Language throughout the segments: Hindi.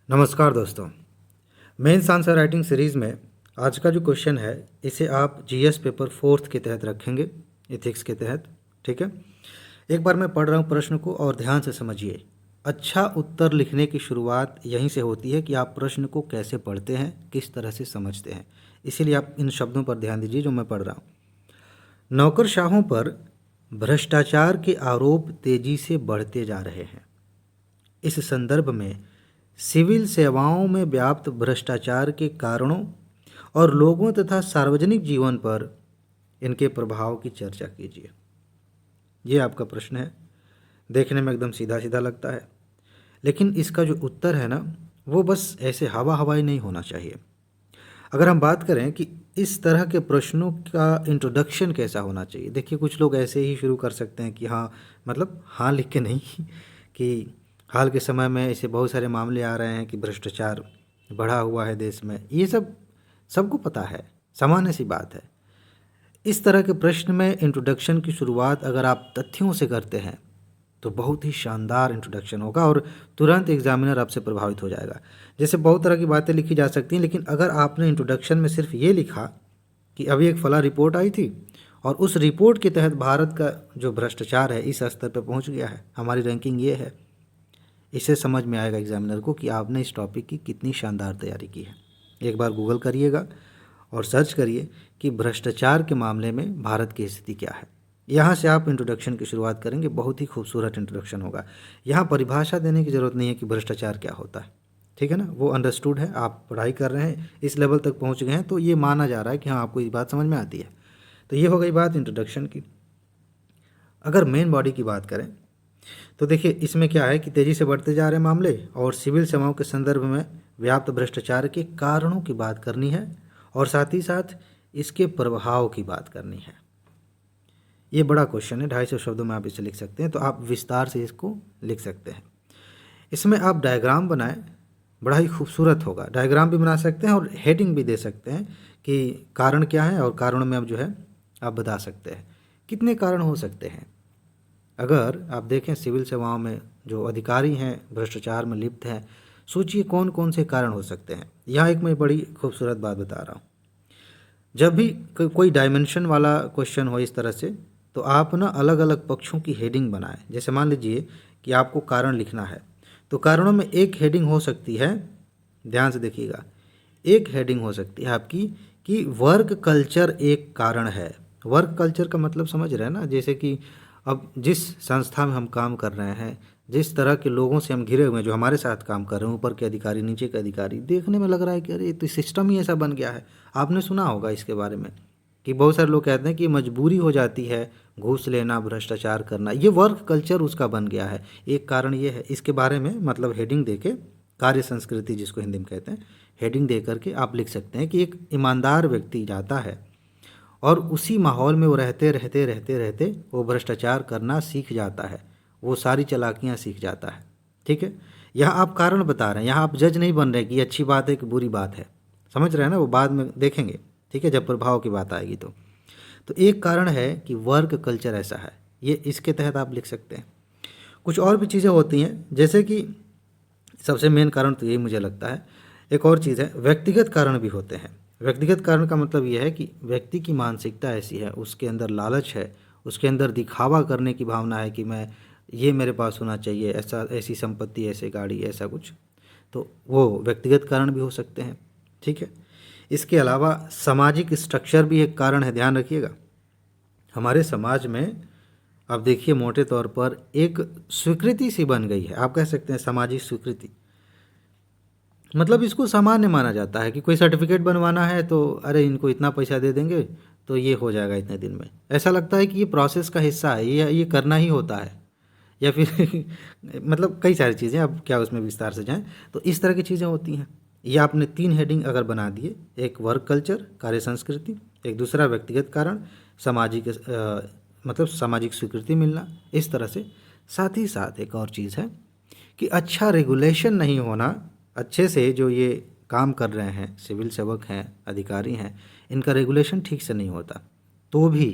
नमस्कार दोस्तों। मेंस आंसर राइटिंग सीरीज़ में आज का जो क्वेश्चन है इसे आप जीएस पेपर 4th के तहत रखेंगे, एथिक्स के तहत। ठीक है, एक बार मैं पढ़ रहा हूँ प्रश्न को और ध्यान से समझिए। अच्छा उत्तर लिखने की शुरुआत यहीं से होती है कि आप प्रश्न को कैसे पढ़ते हैं, किस तरह से समझते हैं। इसीलिए आप इन शब्दों पर ध्यान दीजिए जो मैं पढ़ रहा हूँ। नौकरशाहों पर भ्रष्टाचार के आरोप तेजी से बढ़ते जा रहे हैं। इस संदर्भ में सिविल सेवाओं में व्याप्त भ्रष्टाचार के कारणों और लोगों तथा सार्वजनिक जीवन पर इनके प्रभाव की चर्चा कीजिए। ये आपका प्रश्न है। देखने में एकदम सीधा सीधा लगता है, लेकिन इसका जो उत्तर है ना, वो बस ऐसे हवा हवाई नहीं होना चाहिए। अगर हम बात करें कि इस तरह के प्रश्नों का इंट्रोडक्शन कैसा होना चाहिए, देखिए कुछ लोग ऐसे ही शुरू कर सकते हैं कि हाँ, मतलब हाँ लिख के नहीं कि हाल के समय में ऐसे बहुत सारे मामले आ रहे हैं कि भ्रष्टाचार बढ़ा हुआ है देश में। ये सब सबको पता है, सामान्य सी बात है। इस तरह के प्रश्न में इंट्रोडक्शन की शुरुआत अगर आप तथ्यों से करते हैं तो बहुत ही शानदार इंट्रोडक्शन होगा और तुरंत एग्जामिनर आपसे प्रभावित हो जाएगा। जैसे बहुत तरह की बातें लिखी जा सकती हैं, लेकिन अगर आपने इंट्रोडक्शन में सिर्फ ये लिखा कि अभी एक फला रिपोर्ट आई थी और उस रिपोर्ट के तहत भारत का जो भ्रष्टाचार है इस स्तर पर पहुंच गया है, हमारी रैंकिंग ये है, इससे समझ में आएगा एग्जामिनर को कि आपने इस टॉपिक की कितनी शानदार तैयारी की है। एक बार गूगल करिएगा और सर्च करिए कि भ्रष्टाचार के मामले में भारत की स्थिति क्या है। यहाँ से आप इंट्रोडक्शन की शुरुआत करेंगे, बहुत ही खूबसूरत इंट्रोडक्शन होगा। यहाँ परिभाषा देने की ज़रूरत नहीं है कि भ्रष्टाचार क्या होता है, ठीक है ना, वो अंडरस्टूड है। आप पढ़ाई कर रहे हैं, इस लेवल तक पहुँच गए हैं, तो ये माना जा रहा है कि हाँ आपको ये बात समझ में आती है। तो ये हो गई बात इंट्रोडक्शन की। अगर मेन बॉडी की बात करें तो देखिए इसमें क्या है कि तेज़ी से बढ़ते जा रहे मामले और सिविल सेवाओं के संदर्भ में व्याप्त भ्रष्टाचार के कारणों की बात करनी है और साथ ही साथ इसके प्रभाव की बात करनी है। ये बड़ा क्वेश्चन है, 250 शब्दों में आप इसे लिख सकते हैं, तो आप विस्तार से इसको लिख सकते हैं। इसमें आप डायग्राम बनाएं, बड़ा ही खूबसूरत होगा। डायग्राम भी बना सकते हैं और हेडिंग भी दे सकते हैं कि कारण क्या है, और कारणों में अब जो है आप बता सकते हैं कितने कारण हो सकते हैं। अगर आप देखें सिविल सेवाओं में जो अधिकारी हैं भ्रष्टाचार में लिप्त हैं, सोचिए कौन कौन से कारण हो सकते हैं। यहाँ एक मैं बड़ी खूबसूरत बात बता रहा हूँ। जब भी कोई डायमेंशन वाला क्वेश्चन हो इस तरह से, तो आप ना अलग अलग पक्षों की हेडिंग बनाएं। जैसे मान लीजिए कि आपको कारण लिखना है, तो कारणों में एक हेडिंग हो सकती है, ध्यान से देखिएगा, एक हेडिंग हो सकती है आपकी कि वर्क कल्चर एक कारण है। वर्क कल्चर का मतलब समझ रहे हैं ना, जैसे कि अब जिस संस्था में हम काम कर रहे हैं, जिस तरह के लोगों से हम घिरे हुए हैं जो हमारे साथ काम कर रहे हैं, ऊपर के अधिकारी नीचे के अधिकारी, देखने में लग रहा है कि अरे तो सिस्टम ही ऐसा बन गया है। आपने सुना होगा इसके बारे में कि बहुत सारे लोग कहते हैं कि मजबूरी हो जाती है घूस लेना, भ्रष्टाचार करना, ये वर्क कल्चर उसका बन गया है। एक कारण ये है। इसके बारे में मतलब हेडिंग दे के, कार्य संस्कृति जिसको हिंदी में कहते हैं, हेडिंग दे करके आप लिख सकते हैं कि एक ईमानदार व्यक्ति जाता है और उसी माहौल में वो रहते रहते रहते रहते वो भ्रष्टाचार करना सीख जाता है, वो सारी चालाकियाँ सीख जाता है। ठीक है, यहाँ आप कारण बता रहे हैं, यहाँ आप जज नहीं बन रहे कि ये अच्छी बात है कि बुरी बात है। समझ रहे हैं ना, वो बाद में देखेंगे, ठीक है, जब प्रभाव की बात आएगी तो एक कारण है कि वर्क कल्चर ऐसा है, ये इसके तहत आप लिख सकते हैं। कुछ और भी चीज़ें होती हैं, जैसे कि सबसे मेन कारण तो यही मुझे लगता है। एक और चीज़ है, व्यक्तिगत कारण भी होते हैं। व्यक्तिगत कारण का मतलब यह है कि व्यक्ति की मानसिकता ऐसी है, उसके अंदर लालच है, उसके अंदर दिखावा करने की भावना है कि मैं, ये मेरे पास होना चाहिए, ऐसा, ऐसी संपत्ति, ऐसे गाड़ी, ऐसा कुछ, तो वो व्यक्तिगत कारण भी हो सकते हैं। ठीक है, इसके अलावा सामाजिक स्ट्रक्चर भी एक कारण है, ध्यान रखिएगा। हमारे समाज में आप देखिए मोटे तौर पर एक स्वीकृति सी बन गई है, आप कह सकते हैं सामाजिक स्वीकृति। मतलब इसको सामान्य माना जाता है कि कोई सर्टिफिकेट बनवाना है तो अरे इनको इतना पैसा दे देंगे तो ये हो जाएगा इतने दिन में। ऐसा लगता है कि ये प्रोसेस का हिस्सा है, ये करना ही होता है, या फिर मतलब कई सारी चीज़ें, अब क्या उसमें विस्तार से जाएं, तो इस तरह की चीज़ें होती हैं। ये आपने 3 हेडिंग अगर बना दिए, एक वर्क कल्चर, कार्य संस्कृति, एक दूसरा व्यक्तिगत कारण, सामाजिक मतलब सामाजिक स्वीकृति मिलना, इस तरह से। साथ ही साथ एक और चीज़ है कि अच्छा रेगुलेशन नहीं होना, अच्छे से जो ये काम कर रहे हैं, सिविल सेवक हैं, अधिकारी हैं, इनका रेगुलेशन ठीक से नहीं होता तो भी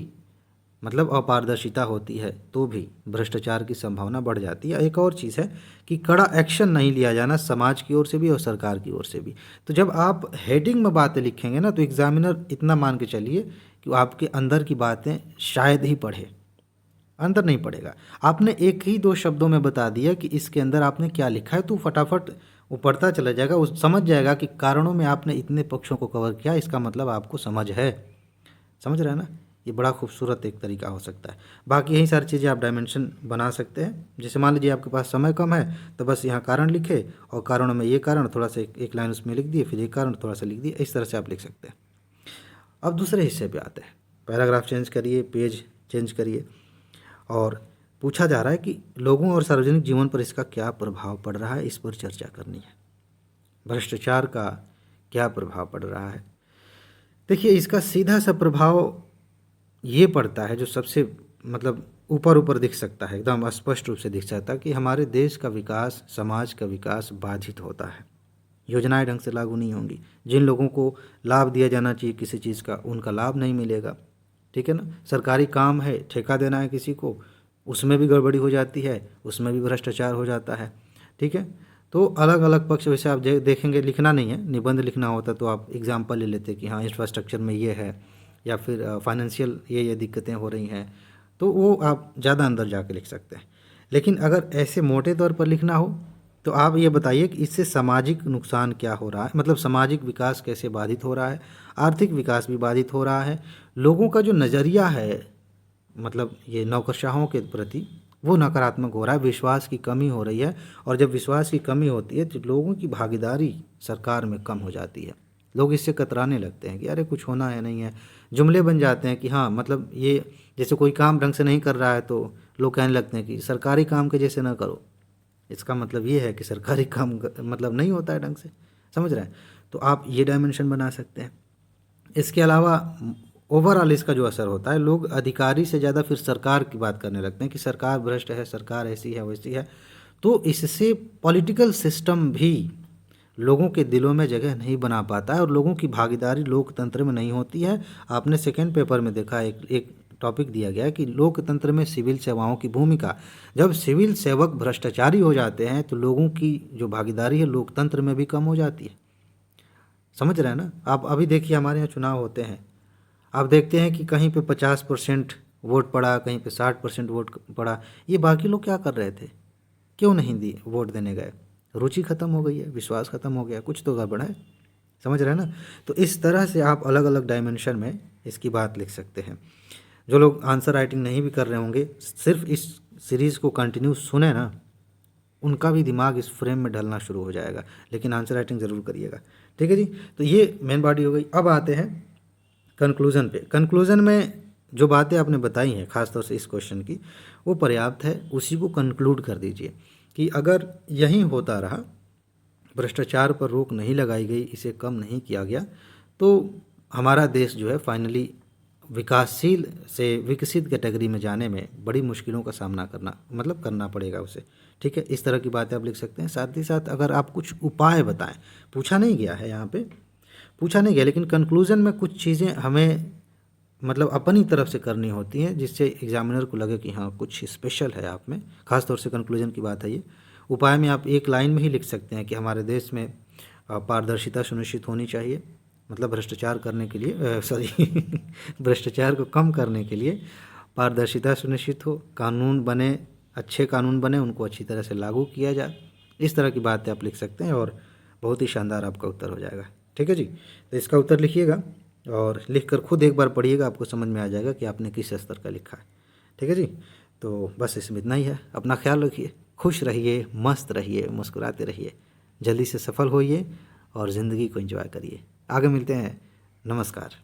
मतलब अपारदर्शिता होती है तो भी भ्रष्टाचार की संभावना बढ़ जाती है। एक और चीज़ है कि कड़ा एक्शन नहीं लिया जाना समाज की ओर से भी और सरकार की ओर से भी। तो जब आप हेडिंग में बातें लिखेंगे ना, तो एग्जामिनर इतना मान के चलिए कि वो आपके अंदर की बातें शायद ही पढ़े, अंदर नहीं पड़ेगा। आपने एक ही दो शब्दों में बता दिया कि इसके अंदर आपने क्या लिखा है, तो फटाफट वो पढ़ता चला जाएगा, वो समझ जाएगा कि कारणों में आपने इतने पक्षों को कवर किया, इसका मतलब आपको समझ है। समझ रहे हैं ना? ये बड़ा खूबसूरत एक तरीका हो सकता है। बाकी यही सारी चीज़ें आप डायमेंशन बना सकते हैं। जैसे मान लीजिए आपके पास समय कम है, तो बस यहाँ कारण लिखे और कारणों में ये कारण थोड़ा सा एक लाइन उसमें लिख दिए, फिर ये कारण थोड़ा सा लिख दिए, इस तरह से आप लिख सकते हैं। अब दूसरे हिस्से पे आते हैं। पैराग्राफ चेंज करिए, पेज चेंज करिए, और पूछा जा रहा है कि लोगों और सार्वजनिक जीवन पर इसका क्या प्रभाव पड़ रहा है, इस पर चर्चा करनी है। भ्रष्टाचार का क्या प्रभाव पड़ रहा है? देखिए, इसका सीधा सा प्रभाव ये पड़ता है जो सबसे मतलब ऊपर ऊपर दिख सकता है, एकदम स्पष्ट रूप से दिख सकता है कि हमारे देश का विकास, समाज का विकास बाधित होता है। योजनाएं ढंग से लागू नहीं होंगी, जिन लोगों को लाभ दिया जाना चाहिए किसी चीज़ का, उनका लाभ नहीं मिलेगा। ठीक है ना? सरकारी काम है, ठेका देना है किसी को, उसमें भी गड़बड़ी हो जाती है, उसमें भी भ्रष्टाचार हो जाता है। ठीक है? तो अलग अलग पक्ष, वैसे आप देखेंगे, लिखना नहीं है, निबंध लिखना होता तो आप एग्जाम्पल ले लेते कि हाँ इंफ्रास्ट्रक्चर में ये है, या फिर फाइनेंशियल ये दिक्कतें हो रही हैं, तो वो आप ज़्यादा अंदर जाके लिख सकते हैं। लेकिन अगर ऐसे मोटे तौर पर लिखना हो तो आप ये बताइए कि इससे सामाजिक नुकसान क्या हो रहा है, मतलब सामाजिक विकास कैसे बाधित हो रहा है, आर्थिक विकास भी बाधित हो रहा है, लोगों का जो नज़रिया है मतलब ये नौकरशाहों के प्रति, वो नकारात्मक हो रहा है, विश्वास की कमी हो रही है। और जब विश्वास की कमी होती है तो लोगों की भागीदारी सरकार में कम हो जाती है। लोग इससे कतराने लगते हैं कि अरे कुछ होना है नहीं है, जुमले बन जाते हैं कि हाँ मतलब ये जैसे कोई काम ढंग से नहीं कर रहा है तो लोग कहने लगते हैं कि सरकारी काम के जैसे ना करो। इसका मतलब ये है कि सरकारी काम मतलब नहीं होता है ढंग से। समझ रहे हैं? तो आप ये डायमेंशन बना सकते हैं। इसके अलावा ओवरऑल इसका जो असर होता है, लोग अधिकारी से ज़्यादा फिर सरकार की बात करने लगते हैं कि सरकार भ्रष्ट है, सरकार ऐसी है वैसी है। तो इससे पॉलिटिकल सिस्टम भी लोगों के दिलों में जगह नहीं बना पाता है और लोगों की भागीदारी लोकतंत्र में नहीं होती है। आपने सेकेंड पेपर में देखा, एक टॉपिक दिया गया है कि लोकतंत्र में सिविल सेवाओं की भूमिका। जब सिविल सेवक भ्रष्टाचारी हो जाते हैं तो लोगों की जो भागीदारी है लोकतंत्र में भी कम हो जाती है। समझ रहे हैं ना? आप अभी देखिए, हमारे यहाँ चुनाव होते हैं, आप देखते हैं कि कहीं पे 50% वोट पड़ा, कहीं पे 60% वोट पड़ा। ये बाकी लोग क्या कर रहे थे? क्यों नहीं दी वोट देने गए? रुचि खत्म हो गई है, विश्वास खत्म हो गया, कुछ तो गड़बड़ है। समझ रहे हैं ना? तो इस तरह से आप अलग अलग डायमेंशन में इसकी बात लिख सकते हैं। जो लोग आंसर राइटिंग नहीं भी कर रहे होंगे, सिर्फ इस सीरीज़ को कंटिन्यू सुने ना, उनका भी दिमाग इस फ्रेम में ढलना शुरू हो जाएगा। लेकिन आंसर राइटिंग ज़रूर करिएगा। ठीक है जी? तो ये मेन बॉडी हो गई। अब आते हैं कंक्लूज़न पे। कंक्लूज़न में जो बातें आपने बताई हैं ख़ासतौर से इस क्वेश्चन की, वो पर्याप्त है, उसी को कंक्लूड कर दीजिए कि अगर यही होता रहा, भ्रष्टाचार पर रोक नहीं लगाई गई, इसे कम नहीं किया गया, तो हमारा देश जो है फाइनली विकासशील से विकसित कैटेगरी में जाने में बड़ी मुश्किलों का सामना करना पड़ेगा उसे। ठीक है? इस तरह की बातें आप लिख सकते हैं। साथ ही साथ अगर आप कुछ उपाय बताएं, पूछा नहीं गया है यहाँ पे, पूछा नहीं गया, लेकिन कंक्लूज़न में कुछ चीज़ें हमें मतलब अपनी तरफ से करनी होती हैं जिससे एग्जामिनर को लगे कि हाँ कुछ स्पेशल है आप में। खासतौर से कंक्लूजन की बात है ये। उपाय में आप एक लाइन में ही लिख सकते हैं कि हमारे देश में पारदर्शिता सुनिश्चित होनी चाहिए, मतलब भ्रष्टाचार करने के लिए भ्रष्टाचार को कम करने के लिए पारदर्शिता सुनिश्चित हो, कानून बने, अच्छे कानून बने, उनको अच्छी तरह से लागू किया जाए। इस तरह की बातें आप लिख सकते हैं और बहुत ही शानदार आपका उत्तर हो जाएगा। ठीक है जी? तो इसका उत्तर लिखिएगा और लिखकर खुद एक बार पढ़िएगा, आपको समझ में आ जाएगा कि आपने किस स्तर का लिखा है। ठीक है जी? तो बस इसमें इतना ही है। अपना ख्याल रखिए, खुश रहिए, मस्त रहिए, मुस्कुराते रहिए, जल्दी से सफल होइए और ज़िंदगी को एंजॉय करिए। आगे मिलते हैं। नमस्कार।